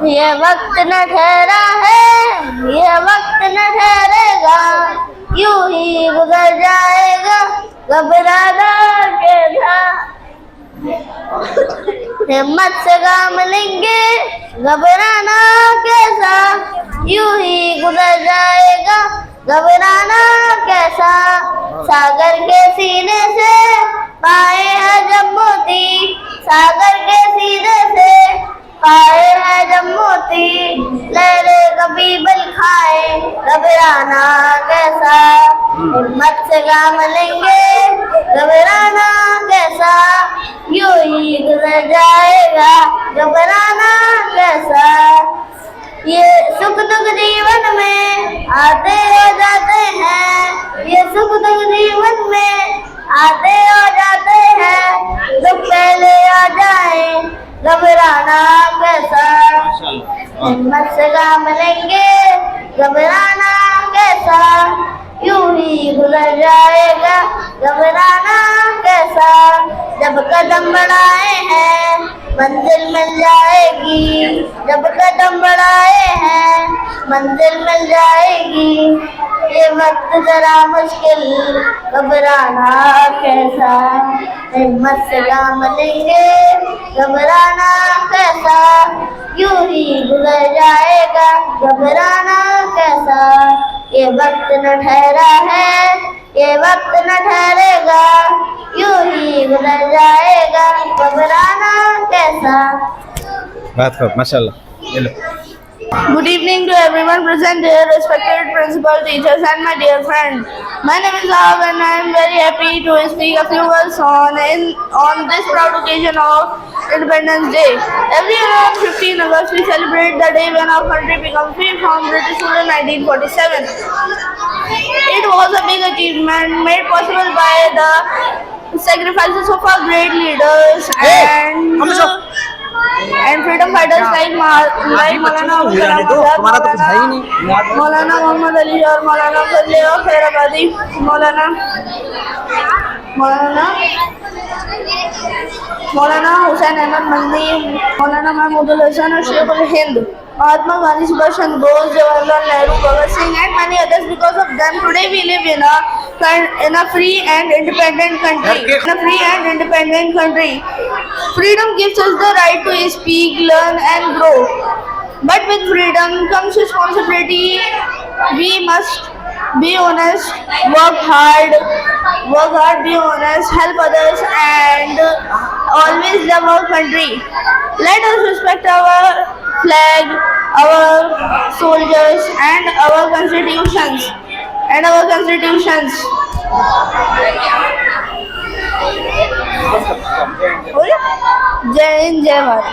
ये वक्त न ठहरा है, ये वक्त न ठहरेगा, यूं ही गुजर जाएगा, घबराना कैसा। हिम्मत से काम लेंगे, घबराना कैसा, यूं ही गुजर जाएगा, घबराना कैसा। सागर के सीने से पाए है जब मोती, सागर के सीने से पाए है जब मोती, लहरे कभी बल खाए, घबराना कैसा। हिम्मत से काम लेंगे, घबराना कैसा, यूं ही गुजर जाएगा, घबराना कैसा। ये सुख दुख जीवन में आते और जाते हैं, ये सुख दुख जीवन में आते और जाते हैं, दुख पहले आ जाए, घबराना कैसा। हिम्मत से काम लेंगे, घबराना कैसा, यूं ही गुजर जाएगा, घबराना कैसा। जब कदम बढ़ाए हैं मंजिल मिल जाएगी, जब कदम बढ़ाए हैं मंजिल मिल जाएगी। ये वक्त जरा मुश्किल, घबराना कैसा। हिम्मत से काम लेंगे, घबराना कैसा, यूं ही गुजर जाएगा, घबराना कैसा। ये वक्त न ठहरा है, ये वक्त न ठहरेगा, यूं ही गुजर जाएगा, घबराना कैसा। बात करो माशाल्लाह। ये लो। Good evening to everyone present here, respected principal, teachers and my dear friends. My name is Ahab and I am very happy to speak a few words on this proud occasion of Independence Day. Every year on 15 August we celebrate the day when our country became free from British rule in 1947. It was a big achievement made possible by the sacrifices of our great leaders and freedom fighters like Maulana Abdul Kalam Azad, Maulana Muhammad Ali और Maulana Fazl और खैराबादी, मौलाना हुसैन अहमद मदनी, मौलाना महमूदुल हसन और शेखुल Hind, Mahatma Gandhi, Subhash Chandra Bose, Jawaharlal Nehru, Bhagat Singh and many others. Because of them today we live in a free and independent country. Freedom gives us the right to speak, learn and grow. But with freedom comes responsibility. We must be honest, work hard, be honest, help others and always love our country. Let us respect our flag, our soldiers and our constitutions. जय हिंद, जय भारत।